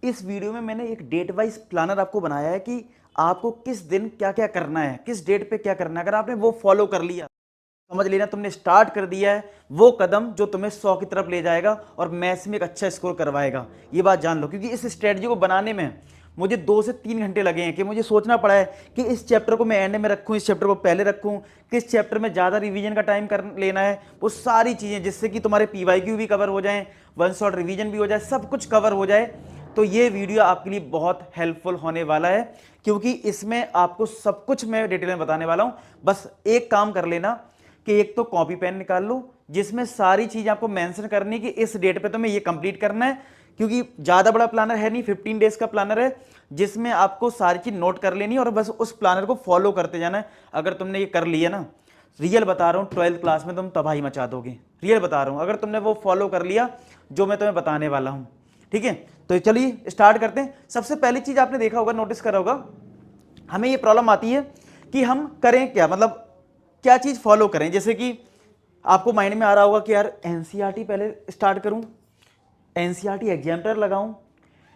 इस वीडियो में मैंने एक डेट वाइज प्लानर आपको बनाया है कि आपको किस दिन क्या क्या करना है, किस डेट पे क्या करना है। अगर आपने वो फॉलो कर लिया, समझ लेना तुमने स्टार्ट कर दिया है वो कदम जो तुम्हें 100 की तरफ ले जाएगा और मैथ्स में एक अच्छा स्कोर करवाएगा। ये बात जान लो, क्योंकि इस स्ट्रेटजी को बनाने में मुझे 2 से 3 घंटे लगे हैं कि मुझे सोचना पड़ा है कि इस चैप्टर को मैं एंड में रखूं, इस चैप्टर को पहले रखूं, किस चैप्टर में ज़्यादा रिवीजन का टाइम कर लेना है, वो सारी चीज़ें जिससे कि तुम्हारे पीवाईक्यू भी कवर हो जाएं, वन शॉट रिवीजन भी हो जाए, सब कुछ कवर हो जाए। तो ये वीडियो आपके लिए बहुत हेल्पफुल होने वाला है, क्योंकि इसमें आपको सब कुछ मैं डिटेल में बताने वाला हूं। बस एक काम कर लेना कि एक तो कॉपी पेन निकाल लो जिसमें सारी चीज आपको मेंशन करनी कि इस डेट पे तुम्हें ये कंप्लीट करना है, क्योंकि ज्यादा बड़ा प्लानर है नहीं, 15 डेज का प्लानर है जिसमें आपको सारी चीज नोट कर लेनी है और बस उस प्लानर को फॉलो करते जाना है। अगर तुमने ये कर लिया ना, रियल बता रहा हूँ, 12th क्लास में तुम तबाही मचा दोगे। रियल बता रहा हूँ, अगर तुमने वो फॉलो कर लिया जो मैं तुम्हें बताने वाला हूँ। ठीक है, तो चलिए स्टार्ट करते हैं। सबसे पहली चीज आपने देखा होगा, नोटिस करा होगा, हमें ये प्रॉब्लम आती है कि हम करें क्या, मतलब क्या चीज फॉलो करें। जैसे कि आपको माइंड में आ रहा होगा कि यार एनसीईआरटी पहले स्टार्ट करूं, एनसीईआरटी एग्जाम्पलर लगाऊं,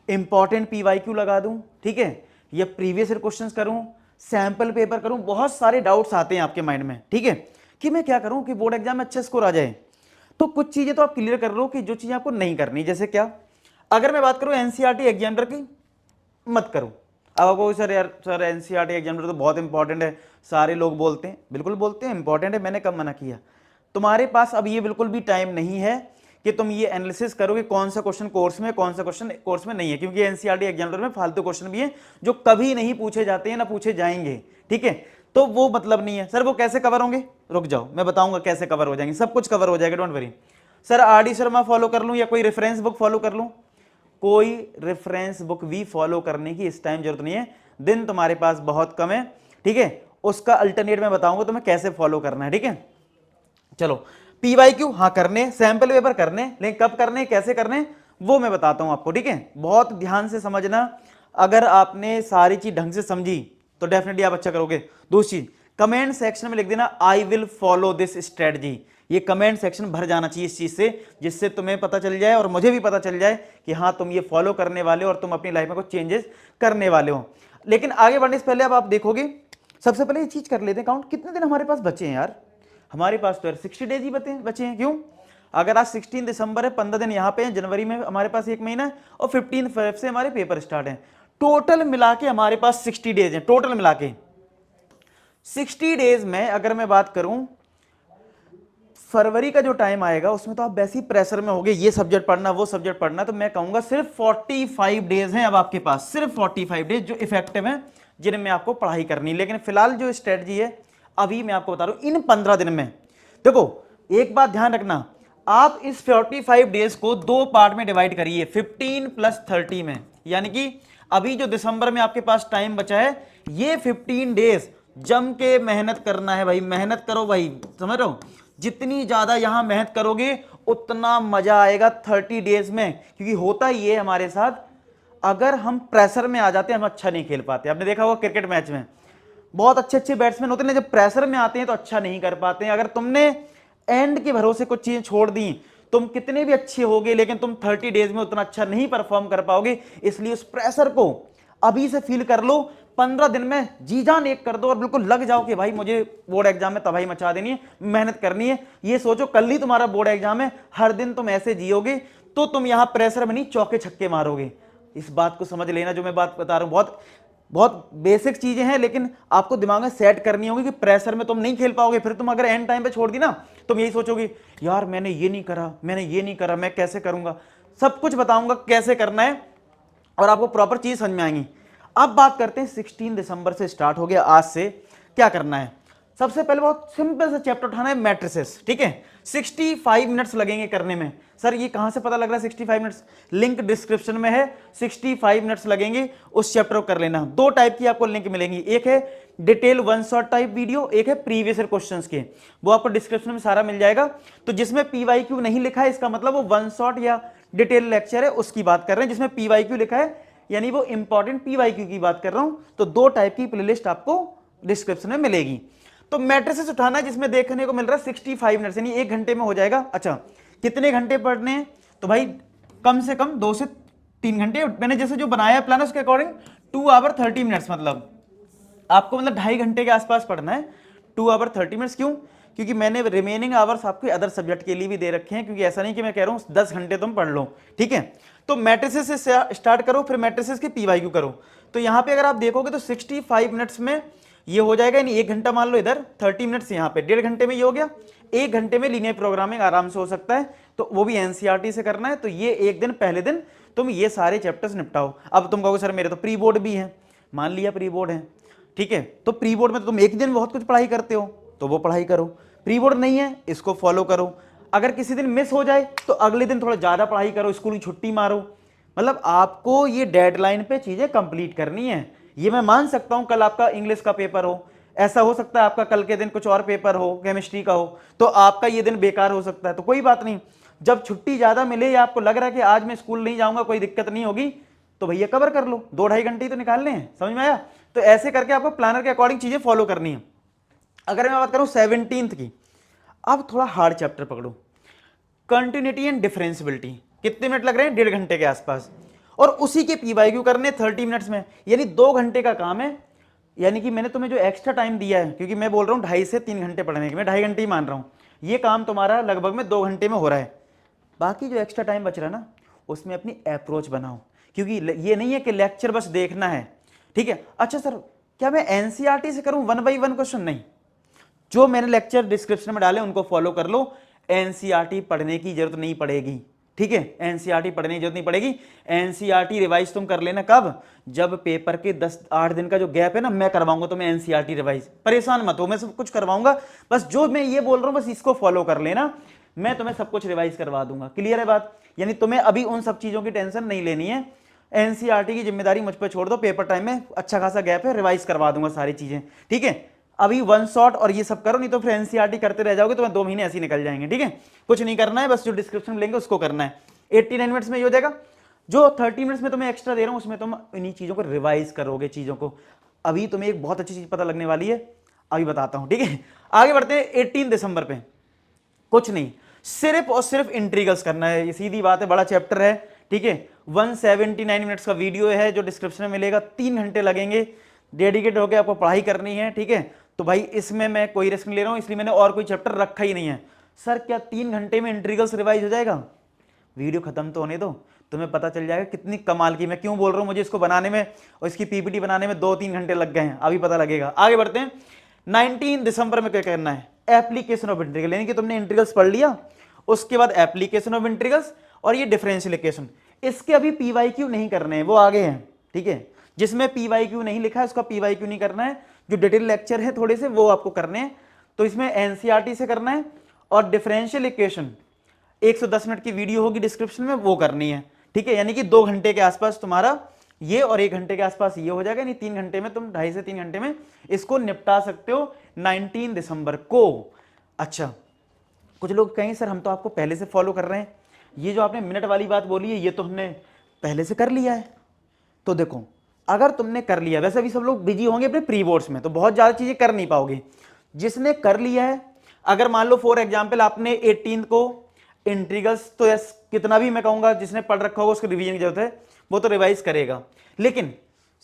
इंपॉर्टेंट पीवाईक्यू लगा दूं, ठीक है, या प्रीवियस ईयर क्वेश्चंस करूं, सैंपल पेपर करूं। बहुत सारे डाउट्स आते हैं आपके माइंड में, ठीक है, कि मैं क्या करूं कि बोर्ड एग्जाम में अच्छा स्कोर आ जाए। तो कुछ चीजें तो आप क्लियर कर लो कि जो चीजें आपको नहीं करनी। जैसे क्या, अगर मैं बात करूं एनसीईआरटी एग्जाम्पलर की, मत करो। अब आपको सर यार सर एनसीईआरटी एग्जाम तो बहुत इंपॉर्टेंट है, सारे लोग बोलते हैं, बिल्कुल बोलते हैं इंपॉर्टेंट है, मैंने कब मना किया। तुम्हारे पास अब ये बिल्कुल भी टाइम नहीं है कि तुम ये एनालिसिस करो कि कौन सा क्वेश्चन कोर्स में, कौन सा क्वेश्चन कोर्स में नहीं है, क्योंकि एनसीईआरटी एग्जाम में फालतू क्वेश्चन भी है जो कभी नहीं पूछे जाते हैं ना पूछे जाएंगे। ठीक है, तो वो मतलब नहीं है। सर वो कैसे कवर होंगे, रुक जाओ मैं बताऊंगा कैसे कवर हो जाएंगे, सब कुछ कवर हो जाएगा, don't worry. Sir R D Sharma follow कर लूं या कोई रेफरेंस बुक फॉलो कर लूं? कोई रेफरेंस बुक भी फॉलो करने की इस टाइम जरूरत नहीं है, दिन तुम्हारे पास बहुत कम है। ठीक है, उसका अल्टरनेट मैं बताऊंगा तुम्हें कैसे फॉलो करना है। ठीक है, चलो पीवाईक्यू हाँ करने, सैंपल पेपर करने, लेकिन कब करने कैसे करने वो मैं बताता हूं आपको। ठीक है, बहुत ध्यान से समझना, अगर आपने सारी चीज ढंग से समझी तो डेफिनेटली आप अच्छा करोगे। दूसरी चीज, कमेंट सेक्शन में लिख देना I will follow this strategy. ये कमेंट सेक्शन भर जाना चाहिए इस चीज से, जिससे तुम्हें पता चल जाए और मुझे भी पता चल जाए कि हाँ तुम ये फॉलो करने वाले हो और तुम अपनी लाइफ में कुछ चेंजेस करने वाले हो। लेकिन आगे बढ़ने से पहले अब आप देखोगे, सबसे पहले ये चीज कर लेते हैं काउंट, कितने दिन हमारे पास बचे हैं यार। हमारे पास तो यार 60 डेज ही बचे हैं। क्यों? अगर आज 16 दिसंबर है, 15 दिन यहाँ पे हैं, जनवरी में हमारे पास 1 महीना है और 15 फेब से हमारे पेपर स्टार्ट हैं। टोटल मिला के हमारे पास 60 डेज हैं, टोटल मिला के 60 डेज में अगर मैं बात करूं, फरवरी का जो टाइम आएगा उसमें तो आप वैसे ही प्रेशर में होगे, ये सब्जेक्ट पढ़ना वो सब्जेक्ट पढ़ना, तो मैं कहूंगा सिर्फ 45 डेज हैं अब आपके पास, सिर्फ 45 डेज जो इफेक्टिव हैं, जिनमें आपको पढ़ाई करनी। लेकिन फिलहाल जो स्ट्रेटजी है अभी मैं आपको बता रहा हूं, इन 15 दिन में देखो, एक बात ध्यान रखना, आप इस 45 डेज को 2 पार्ट में डिवाइड करिए, 15 + 30 में। यानी कि अभी जो दिसंबर में आपके पास टाइम बचा है, ये 15 डेज जम के मेहनत करना है भाई, मेहनत करो भाई, समझ रहे हो, जितनी ज्यादा यहां मेहनत करोगे उतना मजा आएगा 30 डेज में। क्योंकि होता ही है हमारे साथ, अगर हम प्रेशर में आ जाते हैं हम अच्छा नहीं खेल पाते। आपने देखा होगा क्रिकेट मैच में बहुत अच्छे अच्छे बैट्समैन होते हैं, जब प्रेशर में आते हैं तो अच्छा नहीं कर पाते हैं। अगर तुमने एंड के भरोसे कुछ चीजें छोड़ दी, तुम कितने भी अच्छे होगे लेकिन तुम 30 डेज में उतना अच्छा नहीं परफॉर्म कर पाओगे। इसलिए उस प्रेशर को अभी से फील कर लो, 15 दिन में जी जान एक कर दो और बिल्कुल लग जाओ कि भाई मुझे बोर्ड एग्जाम में तबाही मचा देनी है, मेहनत करनी है। ये सोचो कल ही तुम्हारा बोर्ड एग्जाम है, हर दिन तुम ऐसे जियोगे तो तुम यहां प्रेशर में नहीं चौके छक्के मारोगे। इस बात को समझ लेना जो मैं बात बता रहा हूं, बहुत बहुत बेसिक चीजें हैं, लेकिन आपको दिमाग में सेट करनी होगी कि प्रेशर में तुम नहीं खेल पाओगे। फिर तुम अगर एंड टाइम पे छोड़ दी ना, तुम यही सोचोगे यार मैंने ये नहीं करा, मैंने ये नहीं करा, मैं कैसे करूंगा। सब कुछ बताऊंगा कैसे करना है और आपको प्रॉपर चीज समझ में आएंगी। अब बात करते हैं, 16 दिसंबर से स्टार्ट हो गया, आज से क्या करना है। सबसे पहले बहुत सिंपल सा चैप्टर उठाना है, मैट्रिसेस। ठीक है, 65 मिनट्स लगेंगे करने में। सर ये कहां से पता लग रहा है 65 मिनट्स? लिंक डिस्क्रिप्शन में है, 65 मिनट्स लगेंगे उस चैप्टर को कर लेना। 2 टाइप की आपको लिंक मिलेंगी, एक है detail one shot type video, एक है प्रीवियस ईयर क्वेश्चंस के, वो आपको डिस्क्रिप्शन में सारा मिल जाएगा। तो जिसमें पीवाईक्यू नहीं लिखा है इसका मतलब वो वन शॉट या डिटेल लेक्चर है उसकी बात कर रहे हैं। जिसमें पीवाईक्यू लिखा है यानी वो इंपॉर्टेंट पीवाईक्यू की बात कर रहा हूं। तो 2 टाइप की प्लेलिस्ट आपको डिस्क्रिप्शन में मिलेगी। तो मैट्रिसेस उठाना जिसमें देखने को मिल रहा है 65 मिनट यानी 1 घंटे में हो जाएगा। अच्छा कितने घंटे पढ़ने हैं? तो भाई कम से कम 2 से 3 घंटे मैंने जैसे जो बनाया प्लान उसके अकॉर्डिंग 2 आवर 30 मिनट्स, मतलब आपको मतलब 2.5 घंटे के आसपास पढ़ना है। 2 आवर 30 मिनट्स क्यों? क्योंकि मैंने रिमेनिंग आवर्स आपके अदर सब्जेक्ट के लिए भी दे रखे हैं, क्योंकि ऐसा नहीं कि मैं कह रहा हूं 10 घंटे तुम पढ़ लो, ठीक है। तो मैट्रिसेस से स्टार्ट करो, फिर मैट्रिसेस की पीवाईक्यू करो। तो यहां पे अगर आप देखोगे तो 65 मिनट्स में ये हो जाएगा, यानी 1 घंटा मान लो इधर, 30 मिनट्स यहाँ पे, 1.5 घंटे में ये हो गया। 1 घंटे में लीनियर प्रोग्रामिंग आराम से हो सकता है, तो वो भी एनसीईआरटी से करना है। तो ये एक दिन पहले दिन तुम ये सारे चैप्टर्स निपटाओ। अब तुम कहोगे सर मेरे तो प्री बोर्ड भी है, मान लिया प्री बोर्ड है, ठीक है, तो प्री बोर्ड में तो तुम एक दिन बहुत कुछ पढ़ाई करते हो, तो वो पढ़ाई करो। प्री बोर्ड नहीं है, इसको फॉलो करो। अगर किसी दिन मिस हो जाए तो अगले दिन थोड़ा ज्यादा पढ़ाई करो, स्कूल की छुट्टी मारो। मतलब आपको ये डेडलाइन पे चीजें कंप्लीट करनी है। ये मैं मान सकता हूं कल आपका इंग्लिश का पेपर हो, ऐसा हो सकता है आपका कल के दिन कुछ और पेपर हो, केमिस्ट्री का हो, तो आपका ये दिन बेकार हो सकता है, तो कोई बात नहीं। जब छुट्टी ज्यादा मिले या आपको लग रहा है कि आज मैं स्कूल नहीं जाऊंगा, कोई दिक्कत नहीं होगी, तो भैया कवर कर लो, 2-2.5 घंटे ही तो निकालने हैं, समझ में आया? तो ऐसे करके आपको प्लानर के अकॉर्डिंग चीजें फॉलो करनी है। अगर मैं बात करूं 17th की, अब थोड़ा हार्ड चैप्टर पकड़ो, कंटिन्यूटी एंड डिफरेंशियबिलिटी। कितने मिनट लग रहे हैं? 1.5 घंटे के आसपास, और उसी के पीवाईक्यू करने 30 मिनट्स में, यानी 2 घंटे का काम है। यानी कि मैंने तुम्हें जो एक्स्ट्रा टाइम दिया है, क्योंकि मैं बोल रहा हूं 2.5 से 3 घंटे पढ़ने के, मैं 2.5 घंटे ही मान रहा हूं, ये काम तुम्हारा लगभग में 2 घंटे में हो रहा है। बाकी जो एक्स्ट्रा टाइम बच रहा है ना, उसमें अपनी अप्रोच बनाओ, क्योंकि ये नहीं है कि लेक्चर बस देखना है, ठीक है। अच्छा सर, क्या मैं एनसीईआरटी से करूं 1 बाई 1 क्वेश्चन? नहीं, जो मैंने लेक्चर डिस्क्रिप्शन में डाले उनको फॉलो कर लो। एनसीईआरटी पढ़ने की जरूरत नहीं पड़ेगी, ठीक है, एनसीईआरटी पढ़ने की जरूरत नहीं पड़ेगी। एनसीईआरटी रिवाइज तुम कर लेना कब? जब पेपर के 10-8 दिन का जो गैप है ना, मैं करवाऊंगा तुम्हें एनसीईआरटी रिवाइज, परेशान मत हो, मैं सब कुछ करवाऊंगा। बस जो मैं ये बोल रहा हूं बस इसको फॉलो कर लेना, मैं तुम्हें सब कुछ रिवाइज करवा दूंगा। क्लियर है बात? यानी तुम्हें अभी उन सब चीजों की टेंशन नहीं लेनी है। एनसीईआरटी की जिम्मेदारी मुझ पर छोड़ दो, पेपर टाइम में अच्छा खासा गैप है, रिवाइज करवा दूंगा सारी चीजें, ठीक है। अभी वन शॉट और ये सब करो, नहीं तो फिर एनसीईआरटी करते रह जाओगे, तो मैं 2 महीने ऐसे ही निकल जाएंगे, ठीक है। कुछ नहीं करना है, बस जो डिस्क्रिप्शन में लेंगे उसको करना है। 89 मिनट्स में ये हो जाएगा। जो 30 मिनट्स में तुम्हें एक्स्ट्रा दे रहा हूं, उसमें तुम इन्हीं चीजों को रिवाइज करोगे, चीजों को। अभी तुम्हें एक बहुत अच्छी चीज पता लगने वाली है, अभी बताता हूं, ठीक है। आगे बढ़ते हैं 18 दिसंबर पे। कुछ नहीं, सिर्फ और सिर्फ इंट्रीगल्स करना है, ये सीधी बात है, बड़ा चैप्टर है, ठीक है। 179 मिनट्स का वीडियो है जो डिस्क्रिप्शन में मिलेगा, 3 घंटे लगेंगे, डेडिकेट होकर आपको पढ़ाई करनी है, ठीक है। तो भाई इसमें मैं कोई रिस्क नहीं ले रहा हूं, इसलिए मैंने और कोई चैप्टर रखा ही नहीं है। सर क्या 3 घंटे में इंट्रीगल्स रिवाइज हो जाएगा? वीडियो खत्म तो होने दो, तुम्हें पता चल जाएगा कितनी कमाल की, मैं क्यों बोल रहा हूं, मुझे इसको बनाने में और इसकी पीपीटी बनाने में 2-3 घंटे लग गए हैं, अभी पता लगेगा। आगे बढ़ते हैं। 19 दिसंबर में क्या करना है? एप्लीकेशन ऑफ इंटीग्रल, यानी कि तुमने इंटीग्रल्स पढ़ लिया, उसके बाद एप्लीकेशन ऑफ इंटीग्रल्स और ये डिफरेंशियल इक्वेशन, इसके अभी पीवाईक्यू नहीं करने हैं, वो आगे हैं, ठीक है। जिसमें पीवाईक्यू नहीं लिखा है उसका पीवाईक्यू नहीं करना है, जो डिटेल लेक्चर है थोड़े से वो आपको करने हैं। तो इसमें एनसीईआरटी से करना है, और डिफरेंशियल इक्वेशन 110 मिनट की वीडियो होगी डिस्क्रिप्शन में, वो करनी है, ठीक है। यानी कि 2 घंटे के आसपास तुम्हारा ये, और 1 घंटे के आसपास ये हो जाएगा, यानी 3 घंटे में तुम 2.5 से 3 घंटे में इसको निपटा सकते हो 19 दिसंबर को। अच्छा, कुछ लोग कहें सर हम तो आपको पहले से फॉलो कर रहे हैं, ये जो आपने मिनट वाली बात बोली है ये तो हमने पहले से कर लिया है। तो देखो, अगर तुमने कर लिया, वैसे भी सब लोग बिजी होंगे अपने प्री बोर्ड्स में, तो बहुत ज्यादा चीजें कर नहीं पाओगे। जिसने कर लिया है, अगर मान लो फॉर एग्जाम्पल आपने 18 को इंट्रीगल्स, तो यस कितना भी मैं कहूंगा जिसने पढ़ रखा होगा उसको रिवीजन की जरूरत है, वो तो रिवाइज करेगा। लेकिन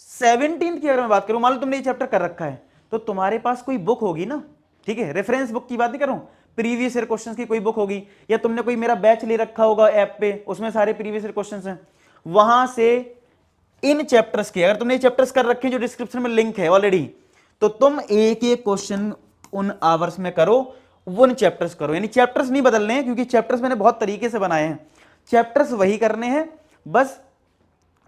17 की अगर मैं बात करूं, मान लो तुमने ये चैप्टर कर रखा है, तो तुम्हारे पास कोई बुक होगी ना, ठीक है, रेफरेंस बुक की बात नहीं कर रहा हूं, प्रीवियस ईयर क्वेश्चंस की कोई बुक होगी, या तुमने कोई मेरा बैच ले रखा होगा ऐप पे, उसमें सारे प्रीवियस ईयर क्वेश्चंस हैं, वहां से इन चैप्टर्स के, अगर तुमने ये चैप्टर्स कर रखे हैं जो डिस्क्रिप्शन में लिंक है ऑलरेडी, तो तुम एक एक क्वेश्चन उन आवर्स में करो, उन चैप्टर्स करो। यानी चैप्टर्स नहीं बदलने हैं, क्योंकि चैप्टर्स मैंने बहुत तरीके से बनाए हैं, चैप्टर्स वही करने हैं, बस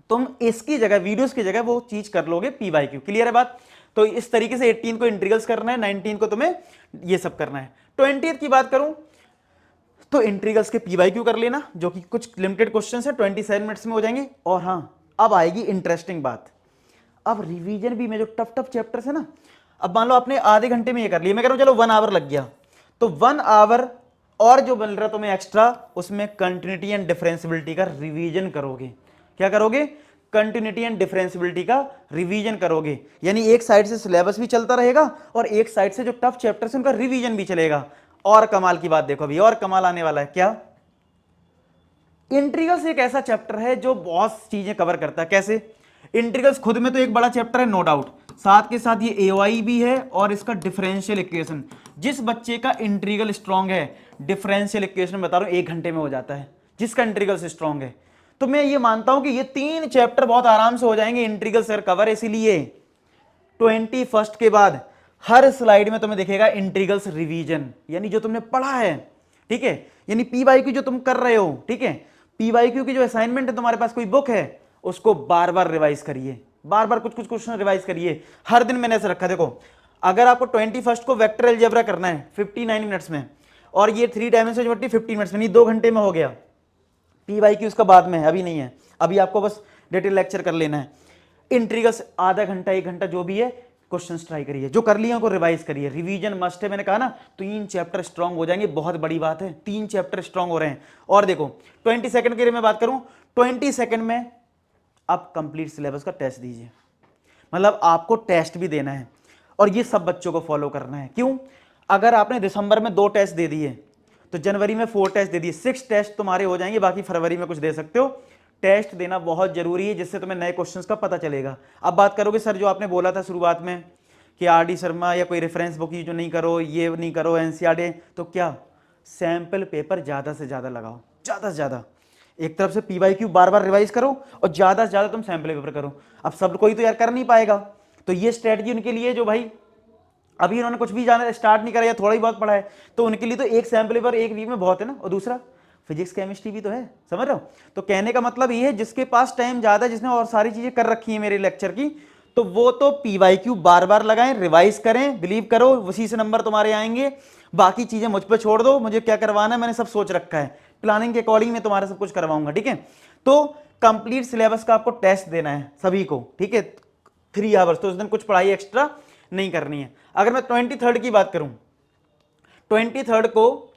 तुम इसकी जगह, वीडियोस की जगह वो चीज कर लोगे पीवाईक्यू। क्लियर है बात? तो इस तरीके से 18 को इंटीग्रल्स करना है, 19 को तुम्हें ये सब करना है। 20th की बात करूं तो इंटीग्रल्स के पीवाईक्यू कर लेना, जो कि कुछ लिमिटेड क्वेश्चंस है, 27 मिनट्स में हो जाएंगे। और हां, अब आएगी इंटरेस्टिंग बात, अब रिवीजन भी में जो टफ टफ चैप्टर्स है ना, अब मान लो आपने आधे घंटे में ये कर लिया, मैं कह रहा हूं चलो 1 आवर लग गया, तो 1 आवर और जो बन रहा तुम्हें एक्स्ट्रा, उसमें कंटिन्यूटी एंड डिफरेंशियबिलिटी का रिवीजन करोगे। क्या करोगे? कंटिन्यूटी एंड डिफरेंशियबिलिटी का रिवीजन करोगे। यानी एक साइड से सिलेबस भी चलता रहेगा और एक साइड से जो टफ चैप्टर्स है उनका रिवीजन भी चलेगा। और कमाल की बात देखो अभी, और कमाल आने वाला है क्या, इंटीग्रल्स एक ऐसा चैप्टर है जो बहुत चीजें कवर करता है। कैसे? इंटीग्रल्स खुद में तो एक बड़ा चैप्टर है नो डाउट, साथ के साथ ये एओआई भी है और इसका डिफरेंशियल इक्वेशन। जिस बच्चे का इंटीग्रल स्ट्रांग है, डिफरेंशियल इक्वेशन बता रहा हूं 1 घंटे में हो जाता है, जिसका इंटीग्रल से स्ट्रांग है। तो मैं ये मानता हूं कि ये 3 चैप्टर बहुत आराम से हो जाएंगे इंटीग्रल से कवर। इसीलिए 21 के बाद हर स्लाइड में तुम्हें दिखेगा इंटीग्रल्स रिवीजन, यानी जो तुमने पढ़ा है, ठीक है, यानी पी वाई क्यू जो तुम कर रहे हो, ठीक है, पी वाई क्यू की जो असाइनमेंट है, तुम्हारे पास कोई बुक है, उसको बार बार रिवाइज करिए, बार बार कुछ कुछ क्वेश्चन रिवाइज करिए हर दिन। मैंने ऐसे रखा, देखो अगर आपको 21 को वेक्टर अलजेब्रा करना है 59 मिनट्स में, और ये 3 डायमेंशन ज्योमेट्री 50 मिनट्स में, नहीं 2 घंटे में हो गया। पी वाई क्यू उसका बाद में है, अभी नहीं है, अभी आपको बस डिटेल लेक्चर कर लेना है। इंटीग्रल्स आधा घंटा 1 घंटा जो भी है क्वेश्चंस ट्राई करिए, जो कर लिए उनको रिवाइज करिए, रिवीजन मस्ट है। मैंने कहा ना 3 चैप्टर स्ट्रांग हो जाएंगे, बहुत बड़ी बात है, 3 चैप्टर स्ट्रांग हो रहे हैं। और देखो 20 सेकंड के लिए मैं बात करूं, 20 सेकंड में आप कंप्लीट सिलेबस का टेस्ट दीजिए, मतलब आपको टेस्ट भी देना है और ये सब बच्चों को फॉलो करना है। क्यों? अगर आपने दिसंबर में 2 टेस्ट दे दिए तो जनवरी में 4 टेस्ट दे दिए, 6 टेस्ट तुम्हारे हो जाएंगे, बाकी फरवरी में कुछ दे सकते हो। टेस्ट देना बहुत जरूरी है, जिससे तुम्हें नए क्वेश्चंस का पता चलेगा। अब बात करोगे सर जो आपने बोला था शुरुआत में कि आर डी शर्मा या कोई रेफरेंस बुक यूज नहीं करो, ये नहीं करो, एनसीईआरटी, तो क्या सैंपल पेपर ज्यादा से ज्यादा लगाओ, ज्यादा से ज्यादा। एक तरफ से पीवाईक्यू बार बार रिवाइज करो और ज्यादा से ज्यादा तुम सैंपल पेपर करो। अब सब कोई तो यार कर नहीं पाएगा, तो ये स्ट्रेटजी उनके लिए जो भाई अभी उन्होंने कुछ भी जाना स्टार्ट नहीं करा या थोड़ा ही बहुत पढ़ा है, तो उनके लिए तो एक सैंपल पेपर एक वीक में बहुत है ना। और दूसरा फिजिक्स केमिस्ट्री भी तो है, समझ रहे हो? तो कहने का मतलब ये है जिसके पास टाइम ज्यादा है, जिसने और सारी चीजें कर रखी है मेरे लेक्चर की, तो वो तो पीवाईक्यू बार बार लगाएं, रिवाइज करें, बिलीव करो उसी से नंबर तुम्हारे आएंगे। बाकी चीजें मुझ पर छोड़ दो, मुझे क्या करवाना है मैंने सब सोच रखा है, प्लानिंग के अकॉर्डिंग में तुम्हारा सब कुछ करवाऊंगा, ठीक है। तो कंप्लीट सिलेबस का आपको टेस्ट देना है सभी को, ठीक है, 3 आवर्स, तो उस दिन कुछ पढ़ाई एक्स्ट्रा नहीं करनी है। अगर मैं 23 की बात करूं, 23 को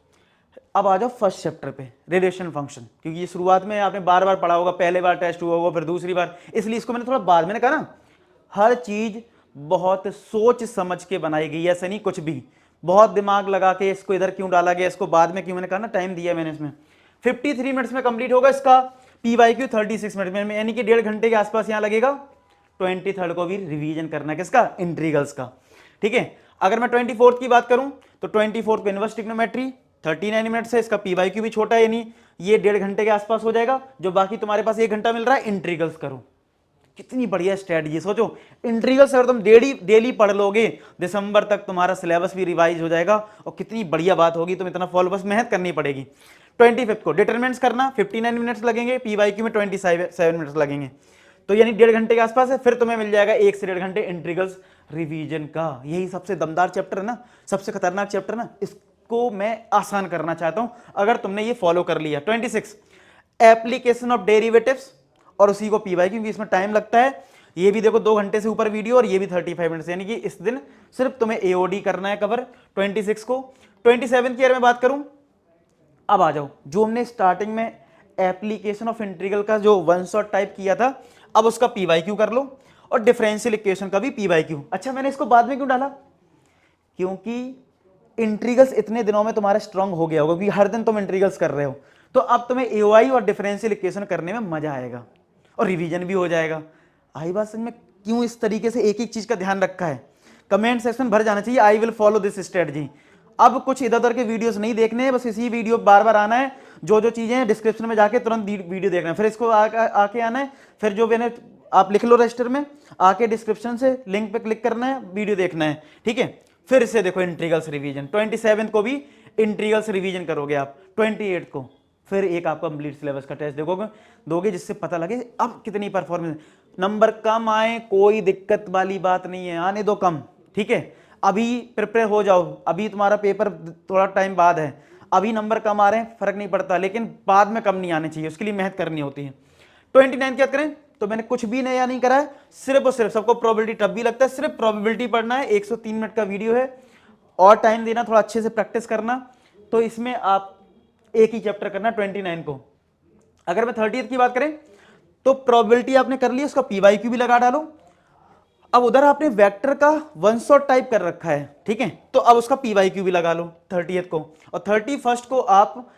अब आ जाओ फर्स्ट चैप्टर पे, रेडिएशन फंक्शन, क्योंकि ये शुरुआत में आपने बार बार पढ़ा होगा, पहले बार टेस्ट हुआ होगा, फिर दूसरी बार, इसलिए इसको मैंने थोड़ा बाद, मैंने कहा ना हर चीज बहुत सोच समझ के बनाई गई है, ऐसा नहीं कुछ भी बहुत दिमाग लगा के इसको इधर क्यों डाला गया, इसको बाद में क्यों, मैंने कहा ना टाइम दिया मैंने इसमें। 53 मिनट्स में कंप्लीट होगा इसका पीवाईक्यू, 36 मिनट में, यानी कि 1.5 घंटे के आसपास यहां लगेगा। 23 को भी रिवीजन करना है किसका? इंटीग्रल्स का, ठीक है। अगर मैं 24 की बात करूं तो 24 को इनवर्स ट्रिग्नोमेट्री 39 मिनट से, इसका पीवाईक्यू भी छोटा है, यानी ये 1.5 घंटे के आसपास हो जाएगा। जो बाकी तुम्हारे पास 1 घंटा मिल रहा है इंटीग्रल्स करो। कितनी बढ़िया स्ट्रेटजी, सोचो इंटीग्रल्स अगर तुम डेली पढ़ लोगे, दिसंबर तक तुम्हारा सिलेबस भी रिवाइज हो जाएगा और कितनी बढ़िया बात होगी। तुम इतना फॉलो, बस मेहनत करनी पड़ेगी। 25 को डिटरमिनेंट्स करना 59 मिनट्स लगेंगे, पीवाईक्यू में 27 मिनट्स लगेंगे, तो यानी 1.5 घंटे के आसपास है। फिर तुम्हें मिल जाएगा 1 से 1.5 घंटे इंटीग्रल्स रिवीजन का। यही सबसे दमदार चैप्टर है ना, सबसे खतरनाक चैप्टर ना, इसको मैं आसान करना चाहता हूं अगर तुमने ये फॉलो कर लिया। 26 एप्लीकेशन ऑफ डेरिवेटिव्स, और उसी को पीवाई, क्योंकि इसमें टाइम लगता है। ये भी देखो 2 घंटे से ऊपर वीडियो, और ये भी 35 मिनट, यानी कि इस दिन सिर्फ तुम्हें एओडी करना है कवर 26 को। 27 की अगर मैं बात करूं, अब आ जाओ जो हमने स्टार्टिंग में एप्लीकेशन ऑफ इंटीग्रल का जो वन शॉट टाइप किया था, अब उसका पीवाईक्यू कर लो, और डिफरेंशियल इक्वेशन का भी पीवाईक्यू। अच्छा मैंने इसको बाद में क्यों डाला? क्योंकि इंटीग्रल्स इतने दिनों में तुम्हारा स्ट्रांग हो गया होगा, क्योंकि हर दिन तुम इंटीग्रल्स कर रहे हो, तो अब तुम्हें एओआई और डिफरेंशियल इक्वेशन करने में मजा आएगा और रिवीजन भी हो जाएगा। आई बात समझ में? क्यों इस तरीके से एक एक चीज का ध्यान रखा है? कमेंट सेक्शन भर जाना चाहिए, I will follow this strategy. अब कुछ इधर उधर के वीडियोस नहीं देखने हैं, बस इसी वीडियो बार बार आना है, जो जो चीजें हैं डिस्क्रिप्शन में जाके तुरंत वीडियो देखना है, फिर इसको आके आना है, फिर जो मैंने आप लिख लो रजिस्टर में, आके डिस्क्रिप्शन से लिंक पे क्लिक करना है, वीडियो देखना है, ठीक है। फिर से देखो इंटीग्रल्स रिवीजन, 27 को भी इंटीग्रल्स रिवीजन करोगे आप, 28 को फिर एक आपका कंप्लीट सिलेबस का टेस्ट दोगे, जिससे पता लगे अब कितनी परफॉर्मेंस। नंबर कम आए कोई दिक्कत वाली बात नहीं है, आने दो कम, ठीक है। अभी प्रिपेयर हो जाओ, अभी तुम्हारा पेपर थोड़ा टाइम बाद है, अभी नंबर कम आ रहे हैं फर्क नहीं पड़ता, लेकिन बाद में कम नहीं आने चाहिए, उसके लिए मेहनत करनी होती है। 29 क्या करें? तो मैंने कुछ भी नया नहीं करा है, सिर्फ और सिर्फ, सबको प्रोबेबिलिटी टफ भी लगता है, सिर्फ प्रोबेबिलिटी पढ़ना है। 103 मिनट का वीडियो है, और टाइम देना, थोड़ा अच्छे से प्रैक्टिस करना। तो इसमें आप एक ही चैप्टर करना 29 को। अगर मैं 30th की बात करें तो प्रोबेबिलिटी आपने कर ली, उसका पीवाईक्यू भी लगा डालो। अब उधर आपने वेक्टर का वन शॉट टाइप कर रखा है, ठीक है, तो अब उसका पीवाईक्यू भी लगा लो 30th को। और 31st को आप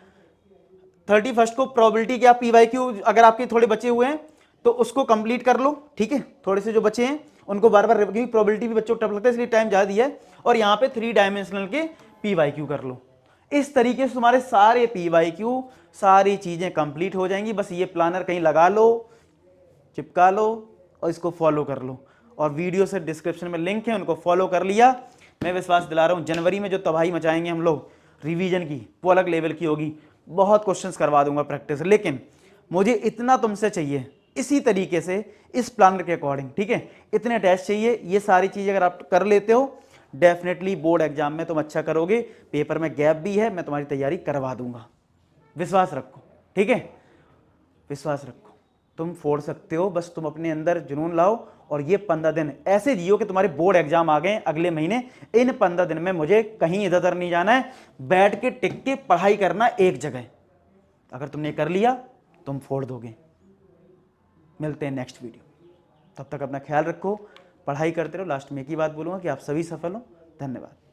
31 को प्रोबेबिलिटी के आप पीवाईक्यू अगर आपके थोड़े बचे हुए हैं तो उसको कंप्लीट कर लो, ठीक है। थोड़े से जो बचे हैं उनको बार बार, क्योंकि प्रोबेबिलिटी भी बच्चों को टफ लगता है इसलिए टाइम ज़्यादा दिया है। और यहाँ पे 3 डायमेंशनल के पीवाईक्यू कर लो। इस तरीके से तुम्हारे सारे पीवाईक्यू सारी चीज़ें कंप्लीट हो जाएंगी। बस ये प्लानर कहीं लगा लो, चिपका लो और इसको फॉलो कर लो। और वीडियो से डिस्क्रिप्शन में लिंक है, उनको फॉलो कर लिया। मैं विश्वास दिला रहा हूँ जनवरी में जो तबाही मचाएंगे हम लोग रिवीजन की, वो अलग लेवल की होगी। बहुत क्वेश्चंस करवा दूंगा प्रैक्टिस, लेकिन मुझे इतना तुमसे चाहिए इसी तरीके से, इस प्लानर के अकॉर्डिंग, ठीक है। इतने टेस्ट चाहिए, ये सारी चीज़ें अगर आप कर लेते हो डेफिनेटली बोर्ड एग्जाम में तुम अच्छा करोगे। पेपर में गैप भी है, मैं तुम्हारी तैयारी करवा दूंगा, विश्वास रखो, ठीक है। विश्वास रखो, तुम फोड़ सकते हो, बस तुम अपने अंदर जुनून लाओ। और ये 15 दिन ऐसे जियो कि तुम्हारे बोर्ड एग्जाम आ गए अगले महीने। इन 15 दिन में मुझे कहीं इधर उधर नहीं जाना है, बैठ के टिक के पढ़ाई करना एक जगह। अगर तुमने कर लिया तुम फोड़ दोगे। मिलते हैं नेक्स्ट वीडियो, तब तक अपना ख्याल रखो, पढ़ाई करते रहो। लास्ट में एक ही बात बोलूंगा कि आप सभी सफल हो। धन्यवाद।